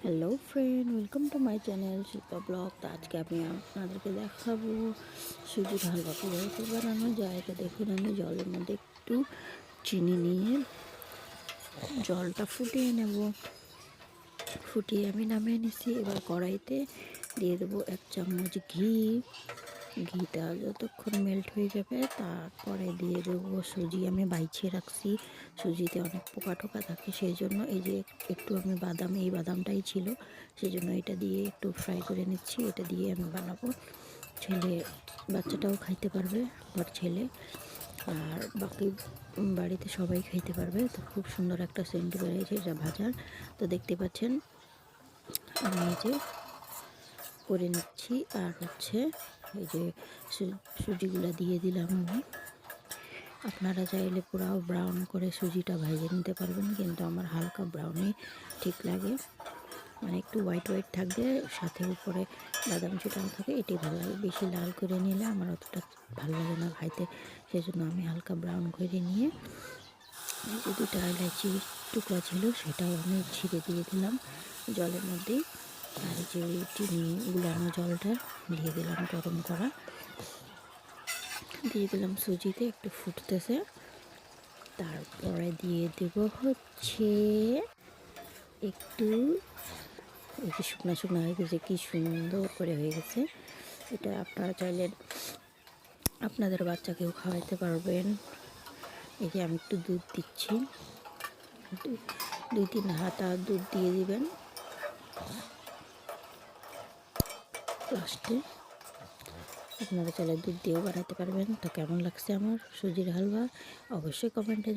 Hello friend, welcome to my channel Shilpa blog. তো আজকে আমি আপনাদেরকে দেখাবো সুজির হালুয়া কীভাবে করে বানানো যায়। তো দেখুন, আমি জলের মধ্যে একটু চিনি নিয়ে জলটা ফুটিয়ে নেব। ফুটিয়ে আমি নামিয়ে নিচ্ছি। এবার কড়াইতে দিয়ে দেবো 1 চামচ ঘি। ঘিটা যতক্ষণ মেল্ট হয়ে যাবে তারপরে দিয়ে দেবো সুজি। আমি বাইছে রাখছি, সুজিতে অনেক পোকা টোকা থাকে, সেই জন্য এই যে একটু আমি এই বাদামটাই ছিল, সেই জন্য এটা দিয়ে একটু ফ্রাই করে নিচ্ছি। এটা দিয়ে আমি বানাবো, বাচ্চাটাও খাইতে পারবে, আমার ছেলে আর বাকি বাড়িতে সবাই খাইতে পারবে। তো খুব সুন্দর একটা সেন্ট বেরিয়েছে এটা ভাজার। তো দেখতে পাচ্ছেন আমি এই যে করে নিচ্ছি। আর এই যে সুজিগুলো দিয়ে দিলাম আমি। আপনারা চাইলে পুরো ব্রাউন করে সুজিটা ভেজে নিতে পারবেন, কিন্তু আমার হালকা ব্রাউনই ঠিক লাগে, মানে একটু হোয়াইট হোয়াইট থাকবে, সাথে উপরে বাদাম ছিটানো থাকে, এটাই ভালো লাগে। বেশি লাল করে নিলে আমার অতটা ভালো লাগে না খাইতে, সেই জন্য আমি হালকা ব্রাউন করে নিয়ে এই যে 2টা এলাচির টুকরা ছিল সেটাও আমি ছিঁড়ে দিয়ে দিলাম জলের মধ্যেই। আর যে চিনি গুলানো জলটা দিয়ে দিলাম গরম করা, দিয়ে দিলাম সুজিতে, একটু ফুটতেছে। তারপরে দিয়ে দেব একটু, এই যে শুকনো শুকনো হয়ে গেছে, কি সুন্দর করে হয়ে গেছে। এটা আপনারা চাইলে আপনাদের বাচ্চাকেও খাওয়াইতে পারবেন। এই যে আমি একটু দুধ দিচ্ছি, 2-3 হাতা দুধ দিয়ে দিবেন লাস্টে। আপনারা চাইলে দুধ দিয়েও বানাতে পারবেন। তো কেমন লাগছে আমার সুজির হালুয়া অবশ্যই কমেন্টে জানাবেন।